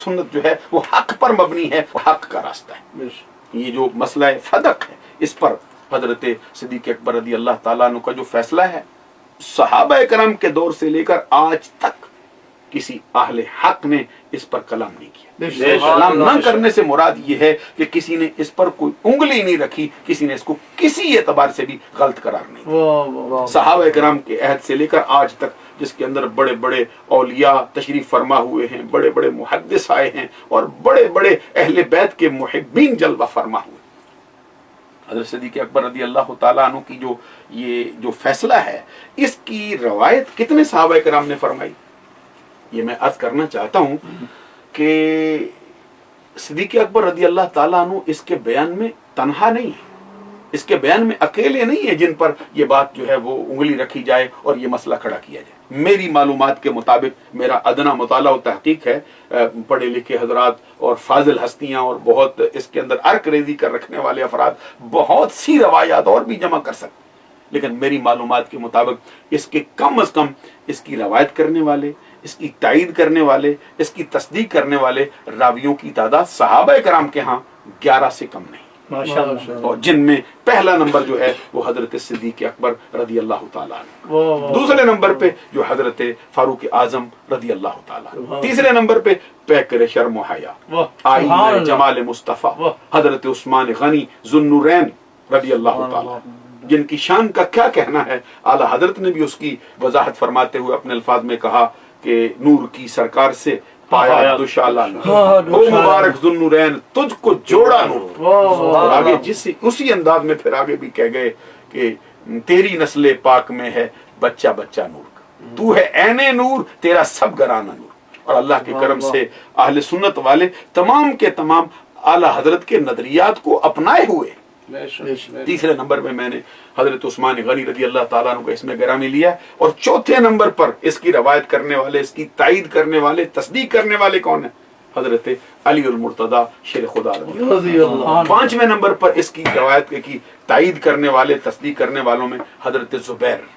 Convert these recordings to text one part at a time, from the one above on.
سنت جو ہے وہ حق پر مبنی ہے، وہ حق کا راستہ ہے۔ یہ جو مسئلہ فدق ہے، اس پر حضرت صدیق اکبر رضی اللہ تعالیٰ عنہ کا جو فیصلہ ہے، صحابہ کرام کے دور سے لے کر آج تک کسی اہل حق نے اس پر کلام نہیں کیا۔ کلام نہ کرنے سے مراد یہ ہے کہ کسی نے اس پر کوئی انگلی نہیں رکھی، کسی نے اس کو کسی اعتبار سے بھی غلط قرار نہیں دیا۔ صحابہ کرام کے عہد سے لے کر آج تک، جس کے اندر بڑے بڑے اولیاء تشریف فرما ہوئے ہیں، بڑے بڑے محدث آئے ہیں، اور بڑے بڑے اہل بیت کے محبین جلوہ فرما ہوئے، حضرت صدیق اکبر رضی اللہ تعالیٰ عنہ کی جو فیصلہ ہے، اس کی روایت کتنے صحابہ کرام نے فرمائی؟ یہ میں عرض کرنا چاہتا ہوں کہ صدیق اکبر رضی اللہ تعالیٰ عنہ اس کے بیان میں تنہا نہیں ہے، اس کے بیان میں اکیلے نہیں ہیں جن پر یہ بات جو ہے وہ انگلی رکھی جائے اور یہ مسئلہ کھڑا کیا جائے۔ میری معلومات کے مطابق، میرا ادنا مطالعہ و تحقیق ہے، پڑھے لکھے حضرات اور فاضل ہستیاں اور بہت اس کے اندر عرق ریزی کر رکھنے والے افراد بہت سی روایات اور بھی جمع کر سکتے، لیکن میری معلومات کے مطابق اس کے کم از کم اس کی روایت کرنے والے، اس کی تائید کرنے والے، اس کی تصدیق کرنے والے راویوں کی تعداد صحابہ کرام کے ہاں 11 سے کم نہیں، اور جن میں پہلا نمبر جو ہے وہ حضرت صدیق اکبر رضی اللہ تعالیٰ عنہ، دوسرے نمبر پہ جو حضرت فاروق اعظم رضی اللہ تعالیٰ، تیسرے نمبر پہ پیکر شرم و حیا، آئینہ جمال مصطفیٰ حضرت عثمان غنی ذو النورین رضی اللہ تعالیٰ، جن کی شان کا کیا کہنا ہے۔ اعلیٰ حضرت نے بھی اس کی وضاحت فرماتے ہوئے اپنے الفاظ میں کہا کہ نور کی سرکار سے پایا دوشالہ نور، او مبارک ذو النورین تجھ کو جوڑا نور، اور آگے اسی انداز میں پھر آگے بھی کہہ گئے کہ تیری نسل پاک میں ہے بچہ بچہ نور کا، تو ہے عین نور، تیرا سب گرانہ نور۔ اور اللہ کے کرم سے اہل سنت والے تمام کے تمام اعلیٰ حضرت کے نظریات کو اپنائے ہوئے۔ تیسرے نمبر پہ میں نے حضرت عثمان غنی رضی اللہ تعالیٰ عنہ کو اس میں گرامی لیا، اور چوتھے نمبر پر اس کی روایت کرنے والے، اس کی تائید کرنے والے، تصدیق کرنے والے کون ہیں؟ حضرت علی المرتضیٰ شیر خدا رضی اللہ۔ پانچویں نمبر پر اس کی روایت کی تائید کرنے والے، تصدیق کرنے والوں میں حضرت زبیر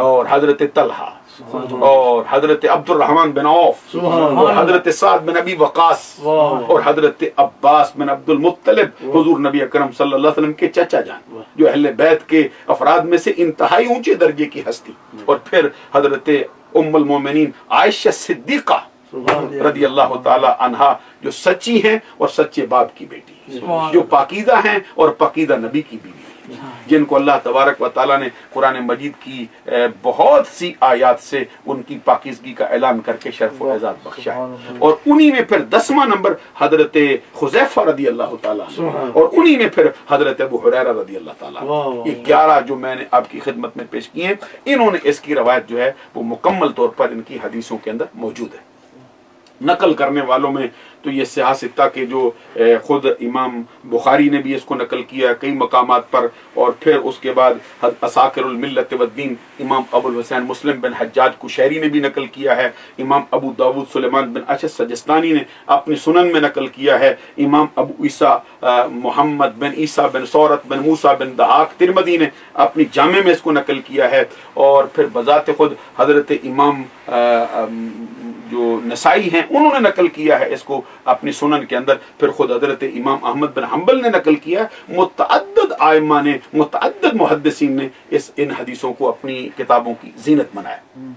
اور حضرت طلحہ اور حضرت عبد الرحمن بن عوف اور حضرت سعد بن ابی وقاص اور حضرت عباس بن عبد المطلب، حضور نبی اکرم صلی اللہ علیہ وسلم کے چچا جان، جو اہل بیت کے افراد میں سے انتہائی اونچے درجے کی ہستی، اور پھر حضرت ام المومنین عائشہ صدیقہ رضی اللہ تعالی عنہا، جو سچی ہیں اور سچے باپ کی بیٹی، جو پاکیزہ ہیں اور پاکیزہ نبی کی بیوی، جن کو اللہ تبارک و تعالیٰ نے قرآن مجید کی بہت سی آیات سے ان کی پاکیزگی کا اعلان کر کے شرف و اعزاز بخشا ہے۔ اور انہی میں پھر 10واں نمبر حضرت حذیفہ رضی اللہ تعالیٰ، اور انہی میں پھر حضرت ابو ہریرہ رضی اللہ تعالیٰ۔ یہ 11 جو میں نے آپ کی خدمت میں پیش کی ہیں، انہوں نے اس کی روایت جو ہے وہ مکمل طور پر ان کی حدیثوں کے اندر موجود ہے۔ نقل کرنے والوں میں تو یہ سیاہ ستہ کے جو خود امام بخاری نے بھی اس کو نقل کیا کئی مقامات پر، اور پھر اس کے بعد اساکر الملت والدین امام ابو الحسین مسلم بن حجاج قشیری نے بھی نقل کیا ہے، امام ابو داود سلیمان بن اشعث سجستانی نے اپنی سنن میں نقل کیا ہے، امام ابو عیسیٰ محمد بن عیسیٰ بن سورت بن موسیٰ بن دہاق ترمذی نے اپنی جامع میں اس کو نقل کیا ہے، اور پھر بذات خود حضرت امام جو نسائی ہیں انہوں نے نقل کیا ہے اس کو اپنی سنن کے اندر، پھر خود حضرت امام احمد بن حنبل نے نقل کیا ہے، متعدد آئمہ نے، متعدد محدثین نے ان حدیثوں کو اپنی کتابوں کی زینت بنایا۔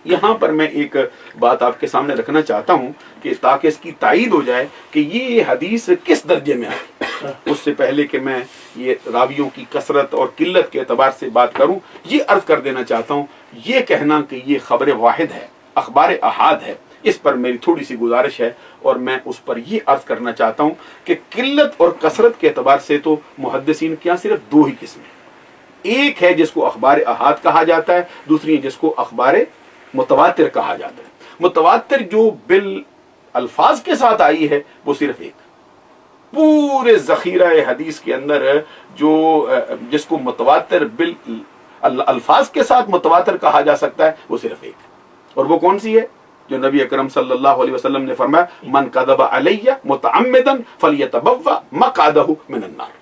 یہاں پر میں ایک بات آپ کے سامنے رکھنا چاہتا ہوں کہ تاکہ اس کی تائید ہو جائے کہ یہ حدیث کس درجے میں ہے، اس سے پہلے کہ میں یہ راویوں کی کثرت اور قلت کے اعتبار سے بات کروں، یہ عرض کر دینا چاہتا ہوں، یہ کہنا کہ یہ خبر واحد ہے، اخبار احاد ہے، اس پر میری تھوڑی سی گزارش ہے، اور میں اس پر یہ عرض کرنا چاہتا ہوں کہ قلت اور کثرت کے اعتبار سے تو محدثین کے یہاں صرف 2 ہی قسمیں، ایک ہے جس کو اخبار احاد کہا جاتا ہے، دوسری ہے جس کو اخبار متواتر کہا جاتا ہے۔ متواتر جو بالالفاظ کے ساتھ آئی ہے وہ صرف ایک، پورے ذخیرہ حدیث کے اندر جو جس کو متواتر بالالفاظ کے ساتھ متواتر کہا جا سکتا ہے وہ صرف ایک، اور وہ کون سی ہے؟ جو نبی اکرم صلی اللہ علیہ وسلم نے فرمایا، من کذب علی متعمدا فلیتبوأ مقعدہ من النار۔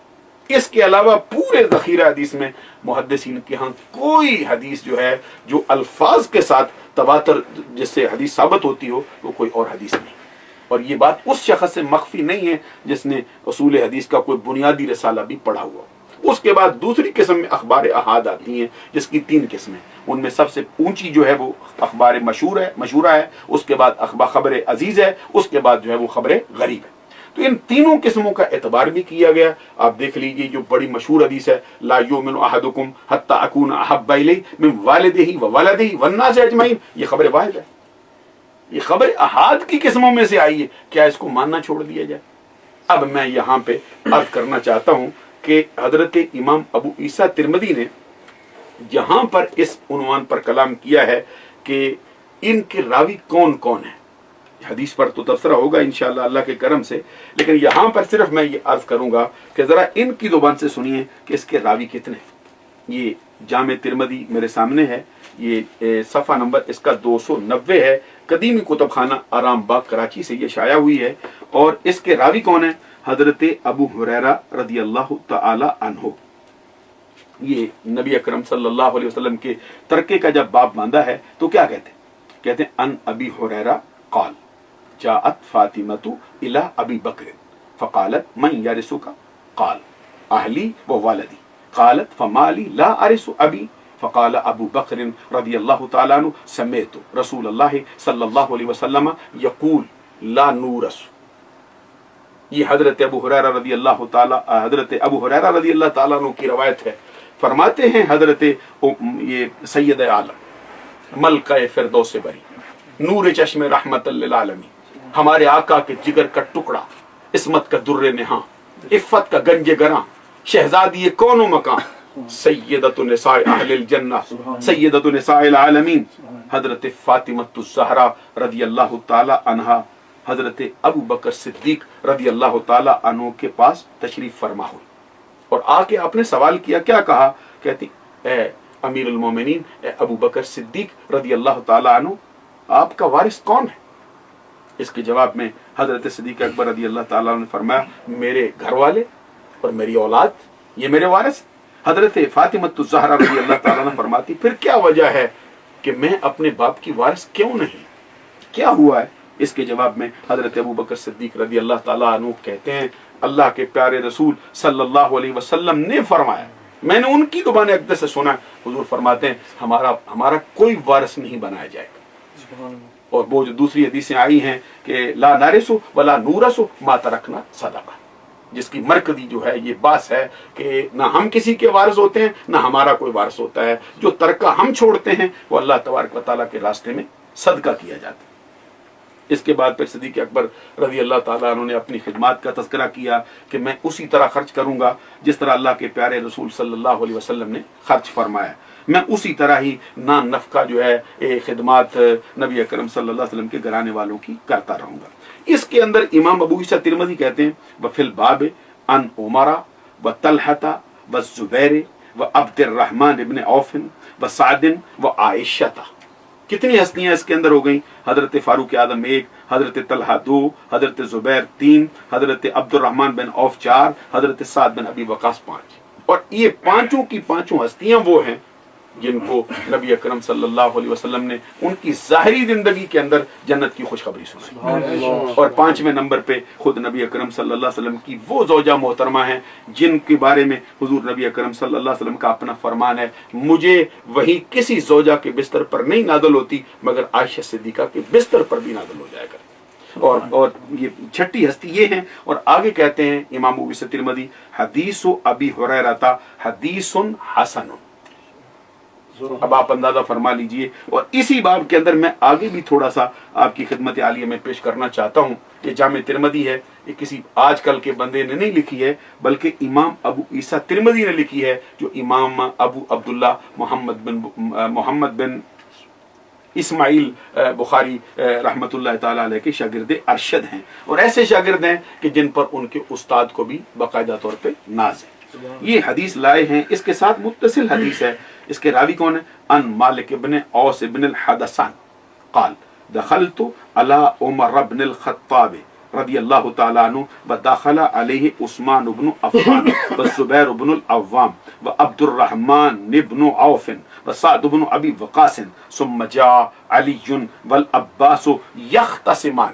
اس کے علاوہ پورے ذخیرہ حدیث میں محدثین کے ہاں کوئی حدیث جو ہے جو الفاظ کے ساتھ تواتر جس سے حدیث ثابت ہوتی ہو وہ کوئی اور حدیث نہیں۔ اور یہ بات اس شخص سے مخفی نہیں ہے جس نے اصول حدیث کا کوئی بنیادی رسالہ بھی پڑھا ہوا۔ اس کے بعد دوسری قسم میں اخبار احاد آتی ہیں، جس کی 3 قسمیں، ان میں سب سے اونچی جو ہے وہ اخبار مشہورہ ہے، اس کے بعد خبر عزیز ہے، اس کے بعد جو ہے وہ خبر غریب ہے۔ تو ان تینوں قسموں کا اعتبار بھی کیا گیا۔ آپ دیکھ لیجئے جو بڑی مشہور حدیث ہے، لا یؤمن احدکم حتی اکون احب الیہ من والدہ وولدہ والناس اجمعین، یہ خبر واحد ہے، یہ خبر احاد کی قسموں میں سے آئی ہے، کیا اس کو ماننا چھوڑ دیا جائے؟ اب میں یہاں پہ عرض کرنا چاہتا ہوں کہ حضرت امام ابو عیسیٰ ترمذی نے جہاں پر اس عنوان پر کلام کیا ہے کہ ان کے راوی کون کون ہیں، حدیث پر تو تبصرہ ہوگا انشاءاللہ اللہ کے کرم سے، لیکن یہاں پر صرف میں یہ عرض کروں گا کہ ذرا ان کی زبان سے سنیے کہ اس کے راوی کتنے ہیں۔ یہ جامع ترمذی میرے سامنے ہے، یہ صفحہ نمبر اس کا 290 ہے، قدیمی کتب خانہ آرام باغ کراچی سے یہ شائع ہوئی ہے، اور اس کے راوی کون ہیں؟ حضرت ابو ہریرہ رضی اللہ تعالی عنہ۔ یہ نبی اکرم صلی اللہ علیہ وسلم کے ترکے کا جب باب باندھا ہے تو کیا کہتے ہیں ان ابی ہریرہ قال جاءت فاطمۃ الی ابی بکر فقالت من یرثک قال اہلی و والدی قالت فما لی لا ارث ابی فقال ابو بکر رضی اللہ تعالی عنہ سمعت رسول اللہ صلی اللہ علیہ وسلم یقول لا نورث۔ یہ حضرت ابو ہریرہ رضی اللہ تعالی عنہ کی روایت ہے۔ فرماتے ہیں حضرت یہ سید عالم ملکہ فردوس بری نور چشم رحمت للعالمین، ہمارے آقا کے جگر کا ٹکڑا، عصمت کا در نہاں، عفت کا گنج گراں، شہزادی کون و مکان، سیدۃ نساء اہل الجنہ، سیدۃ نساء العالمین، حضرت فاطمۃ الزہرا رضی اللہ تعالی عنہا حضرت ابو بکر صدیق رضی اللہ تعالی عنہ کے پاس تشریف فرما ہوئی، اور آ کے آپ نے سوال کیا، کیا کہا؟ کہتی اے امیر المومنین، اے ابو بکر صدیق رضی اللہ تعالی عنہ، آپ کا وارث کون ہے؟ اس کے جواب میں حضرت صدیق اکبر رضی اللہ تعالیٰ عنہ نے فرمایا میرے گھر والے اور میری اولاد، یہ میرے وارث۔ حضرت فاطمۃ الزہرا رضی اللہ تعالیٰ عنہ فرماتی پھر کیا وجہ ہے کہ میں اپنے باپ کی وارث کیوں نہیں، کیا ہوا ہے؟ اس کے جواب میں حضرت ابو بکر صدیق رضی اللہ تعالیٰ عنہ کہتے ہیں اللہ کے پیارے رسول صلی اللہ علیہ وسلم نے فرمایا، میں نے ان کی زبان اقدس سے سنا، حضور فرماتے ہیں ہمارا کوئی وارث نہیں بنایا جائے گا۔ اور وہ جو دوسری حدیثیں آئی ہیں کہ لا نارث ولا نورث ما ترکنا صدقہ، جس کی مرکزی جو ہے یہ بات ہے کہ نہ ہم کسی کے وارث ہوتے ہیں نہ ہمارا کوئی وارث ہوتا ہے، جو ترکہ ہم چھوڑتے ہیں وہ اللہ تبارک و تعالیٰ کے راستے میں صدقہ کیا جاتا ہے۔ اس کے بعد پھر صدیق اکبر رضی اللہ تعالیٰ عنہ نے اپنی خدمات کا تذکرہ کیا کہ میں اسی طرح خرچ کروں گا جس طرح اللہ کے پیارے رسول صلی اللہ علیہ وسلم نے خرچ فرمایا، میں اسی طرح ہی نان نفقہ جو ہے خدمات نبی اکرم صلی اللہ علیہ وسلم کے گھرانے والوں کی کرتا رہوں گا۔ اس کے اندر امام ابو عیسیٰ ترمذی کہتے ہیں وفی الباب عن عمر و طلحہ و زبیر و عبد الرحمن ابن عوف و سعد و عائشہ۔ کتنی ہستیاں اس کے اندر ہو گئیں؟ حضرت فاروق اعظم 1، حضرت طلحہ 2، حضرت زبیر 3، حضرت عبد الرحمن بن عوف 4، حضرت سعد بن ابی وقاص 5۔ اور یہ پانچوں کی پانچوں ہستیاں وہ ہیں جن کو نبی اکرم صلی اللہ علیہ وسلم نے ان کی ظاہری زندگی کے اندر جنت کی خوشخبری سنائی، اور 5ویں نمبر پہ خود نبی اکرم صلی اللہ علیہ وسلم کی وہ زوجہ محترمہ ہیں جن کے بارے میں حضور نبی اکرم صلی اللہ علیہ وسلم کا اپنا فرمان ہے مجھے وہی کسی زوجہ کے بستر پر نہیں نازل ہوتی مگر عائشہ صدیقہ کے بستر پر بھی نازل ہو جائے گا۔ اور یہ چھٹی ہستی یہ ہیں، اور آگے کہتے ہیں امام ابو عیسیٰ ترمذی حدیث ابی ہریرہ حدیث حسن۔ اب آپ اندازہ فرما لیجئے، اور اسی باب کے اندر میں آگے بھی تھوڑا سا آپ کی خدمت عالیہ میں پیش کرنا چاہتا ہوں۔ یہ جامع ترمذی ہے، یہ کسی آج کل کے بندے نے نہیں لکھی ہے بلکہ امام ابو عیسیٰ ترمذی نے لکھی ہے، جو امام ابو عبداللہ محمد بن اسماعیل بخاری رحمت اللہ تعالی علیہ کے شاگرد ارشد ہیں، اور ایسے شاگرد ہیں کہ جن پر ان کے استاد کو بھی باقاعدہ طور پہ ناز ہے۔ یہ حدیث لائے ہیں، اس کے ساتھ متصل حدیث ہے۔ اس کے راوی کون ہے؟ ان مالک ابن اوس ابن الحدثان قال دخلت على عمر بن الخطاب رضی اللہ تعالی عنہ ودخل علیہ عثمان بن عفان والزبیر بن العوام وعبد الرحمن بن عوف وسعد بن ابی وقاص ثم جاء علی والعباس یختصمان